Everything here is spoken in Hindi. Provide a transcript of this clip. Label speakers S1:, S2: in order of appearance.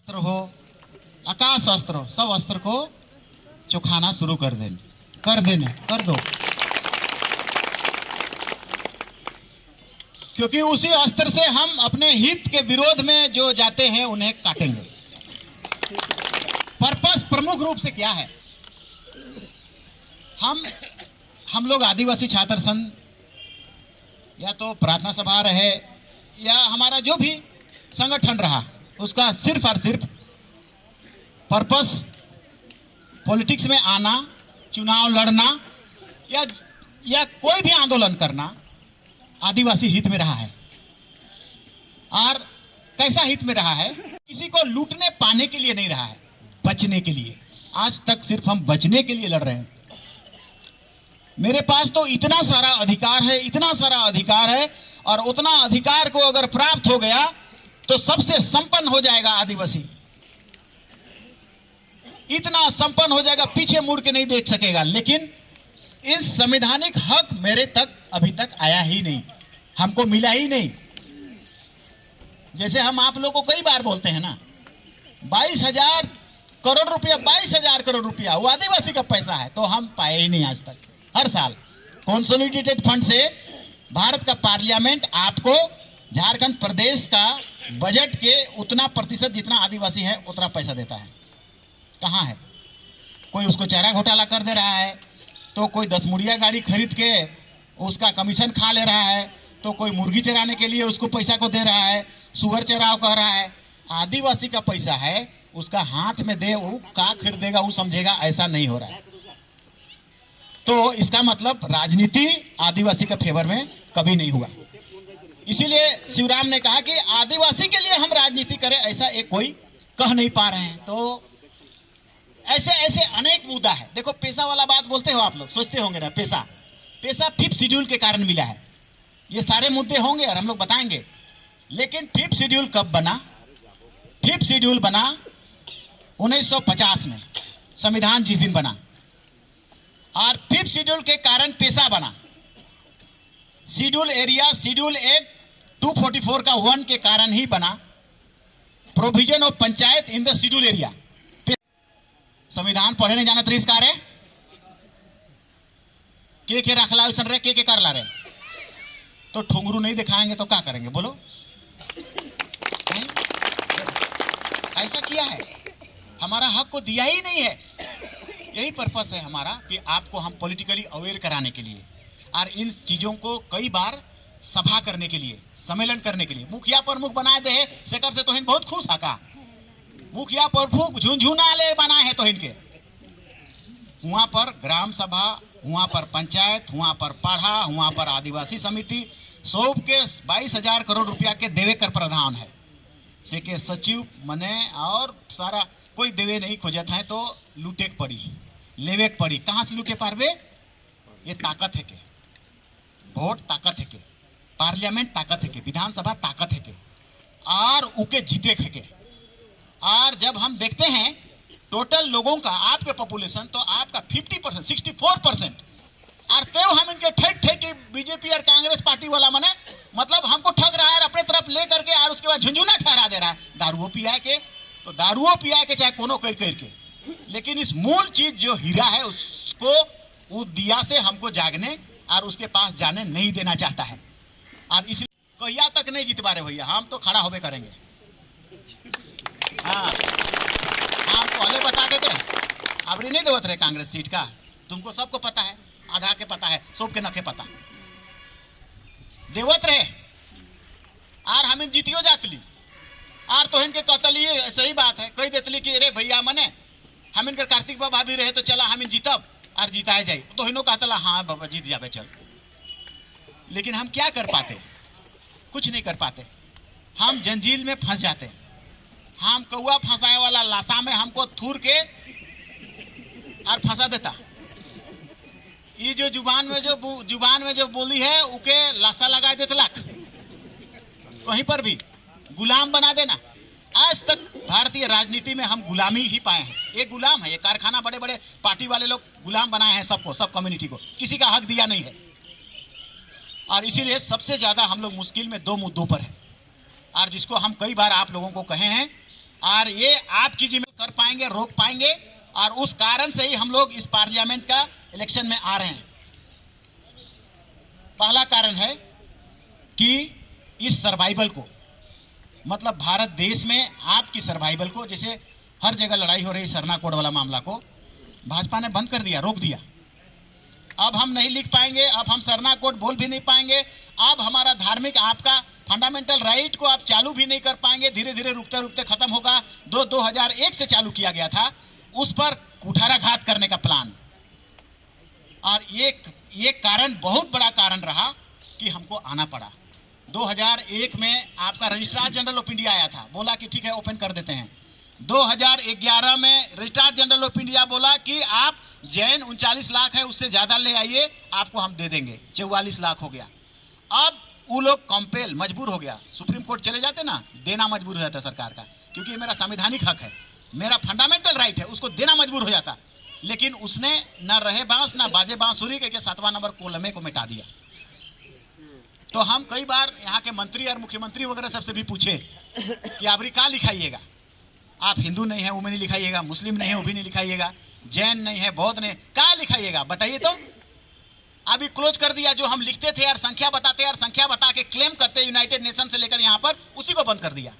S1: अस्त्र हो, आकाश अस्त्र हो, सब अस्त्र को चुखाना शुरू कर दो, क्योंकि उसी अस्त्र से हम अपने हित के विरोध में जो जाते हैं उन्हें काटेंगे। पर्पस प्रमुख रूप से क्या है? हम लोग आदिवासी छात्र संघ या तो प्रार्थना सभा रहे या हमारा जो भी संगठन रहा, उसका सिर्फ और सिर्फ पर्पस पॉलिटिक्स में आना, चुनाव लड़ना या कोई भी आंदोलन करना आदिवासी हित में रहा है। और कैसा हित में रहा है? किसी को लूटने पाने के लिए नहीं रहा है, बचने के लिए। आज तक सिर्फ हम बचने के लिए लड़ रहे हैं। मेरे पास तो इतना सारा अधिकार है और उतना अधिकार को अगर प्राप्त हो गया तो सबसे संपन्न हो जाएगा आदिवासी, इतना संपन्न हो जाएगा, पीछे मुड़ के नहीं देख सकेगा। लेकिन इस संवैधानिक हक मेरे तक अभी तक आया ही नहीं, हमको मिला ही नहीं। जैसे हम आप लोगों को कई बार बोलते हैं ना, 22,000 करोड़ रुपया वो आदिवासी का पैसा है, तो हम पाए ही नहीं आज तक। हर साल कंसोलिडेटेड फंड से भारत का पार्लियामेंट आपको झारखंड प्रदेश का बजट के उतना प्रतिशत जितना आदिवासी है उतना पैसा देता है। कहाँ है? कोई उसको चारा घोटाला कर दे रहा है, तो कोई 10 मुड़िया गाड़ी खरीद के उसका कमीशन खा ले रहा है, तो कोई मुर्गी चराने के लिए उसको पैसा को दे रहा है, सुअर चराव कह रहा है। आदिवासी का पैसा है, उसका हाथ में दे, वो का खरीदेगा, वो समझेगा, ऐसा नहीं हो रहा है। तो इसका मतलब राजनीति आदिवासी के फेवर में कभी नहीं हुआ। इसीलिए शिवराम ने कहा कि आदिवासी के लिए हम राजनीति करें, ऐसा एक कोई कह नहीं पा रहे हैं। तो ऐसे अनेक मुद्दा है। देखो, पैसा वाला बात बोलते हो आप लोग, सोचते होंगे ना, पैसा 5th शेड्यूल के कारण मिला है। ये सारे मुद्दे होंगे और हम लोग बताएंगे। लेकिन 5th शेड्यूल कब बना? 5th शेड्यूल बना 1950 में, संविधान जिस दिन बना। और 5th शेड्यूल के कारण पैसा बना। शेड्यूल एरिया, शेड्यूल 244 का 1 के कारण ही बना। Provision of panchayat in the schedule area. संविधान पढ़े नहीं जाना त्रिस्कार है के रखला रे, के कर ला रहे, तो ठुंगरू नहीं दिखाएंगे तो क्या करेंगे बोलो? ऐसा किया है, हमारा हक को दिया ही नहीं है। यही पर्पस है हमारा कि आपको हम पॉलिटिकली अवेयर कराने के लिए और इन चीजों को कई बार सभा करने के लिए, सम्मेलन करने के लिए मुखिया प्रमुख बनाए दे शेखर से तो हिन बहुत खुश हका। मुखिया प्रमुख झुंझुना ले बनाए हैं तो इनके वहां पर ग्राम सभा, वहां पर पंचायत, वहां पर पाढ़ा, वहां पर आदिवासी समिति, सब के 22,000 करोड़ रुपया के देवे कर प्रावधान है। से के सचिव मने और सारा कोई देवे नहीं खोजत है तो लूटे पड़ी, लेवे पड़ी। कहाँ से लूटे पारवे? ये ताकत है के, वोट ताकत है के, पार्लियामेंट ताकत है के, विधानसभा ताकत है के, और उके जीते है के। और जब हम देखते हैं टोटल लोगों का, आपके पॉपुलेशन तो आपका 50%, 64%, और तो हम इनके ठेक बीजेपी और कांग्रेस पार्टी वाला मने मतलब हमको ठग रहा है अपने तरफ ले करके, और उसके बाद झुंझुना ठहरा दे रहा है दारुओ पिया के, तो दारुओ पिया के चाहे कोनो करके। लेकिन इस मूल चीज जो हीरा है उसको वो दिया से हमको जागने और उसके पास जाने नहीं देना चाहता है। और इसलिए कहिया तक नहीं जीत पा रहे भैया, हम तो खड़ा होबे करेंगे। हाँ, आप पहले बता देते, अब नहीं देवत रहे कांग्रेस सीट का, तुमको सबको पता है, आधा के पता है, सबके नखे पता देवत रहे। और हमें जीतियो जातली, और तो इनके कहतली सही बात है, कही देतली कि अरे भैया मने हम इनकर कार्तिक बाबा भी रहे तो चला हम जीतब और जिताए जाए, तो इनो कहतला हाँ बाबा जीत जावे चल। लेकिन हम क्या कर पाते? कुछ नहीं कर पाते। हम जंजील में फंस जाते। हम कौआ फंसाए वाला लाशा में हमको थूर के और फंसा देता। ये जो जुबान में जो बोली है उके लाशा लगा देतलक, कहीं पर भी गुलाम बना देना। आज तक भारतीय राजनीति में हम गुलामी ही पाए हैं। ये गुलाम है, ये कारखाना, बड़े बड़े पार्टी वाले लोग गुलाम बनाए हैं सबको, सब कम्युनिटी को, किसी का हक दिया नहीं है। और इसीलिए सबसे ज्यादा हम लोग मुश्किल में 2 मुद्दों पर है, और जिसको हम कई बार आप लोगों को कहे हैं और ये आपकी जिम्मेदारी कर पाएंगे, रोक पाएंगे, और उस कारण से ही हम लोग इस पार्लियामेंट का इलेक्शन में आ रहे हैं। पहला कारण है कि इस सर्वाइवल को, मतलब भारत देश में आपकी सर्वाइवल को, जैसे हर जगह लड़ाई हो रही सरना कोड वाला मामला को भाजपा ने बंद कर दिया, रोक दिया। अब हम नहीं लिख पाएंगे, अब हम सरना कोड बोल भी नहीं पाएंगे, अब हमारा धार्मिक आपका फंडामेंटल राइट को आप चालू भी नहीं कर पाएंगे, धीरे धीरे रुकते रुकते खत्म होगा। 2001 से चालू किया गया था, उस पर कुठाराघात करने का प्लान। और ये कारण बहुत बड़ा कारण रहा कि हमको आना पड़ा। 2001 में आपका रजिस्ट्रार जनरल ऑफ इंडिया आया था, बोला कि ठीक है ओपन कर देते हैं। 2011 में रजिस्ट्रार जनरल ऑफ इंडिया बोला कि आप जैन 39 लाख है, उससे ज्यादा ले आइए, आपको हम दे देंगे। 44 लाख हो गया। अब वो लोग कंपेल, मजबूर हो गया, सुप्रीम कोर्ट चले जाते ना, देना मजबूर हो जाता सरकार का, क्योंकि ये मेरा संवैधानिक हक है, मेरा फंडामेंटल राइट है, उसको देना मजबूर हो जाता। लेकिन उसने न रहे बांस न बाजे बांसुरी के 7वां नंबर कोलमे को मिटा दिया। तो हम कई बार यहाँ के मंत्री और मुख्यमंत्री वगैरह सबसे भी पूछे कि आप क्या लिखाइएगा, आप हिंदू नहीं है वो भी नहीं लिखाइएगा, मुस्लिम नहीं है वो भी नहीं लिखाइएगा, जैन नहीं है, बौद्ध नहीं, क्या लिखाइएगा बताइए। तो अभी क्लोज कर दिया, जो हम लिखते थे और संख्या बताते और संख्या बता के क्लेम करते यूनाइटेड नेशन से लेकर यहाँ पर, उसी को बंद कर दिया।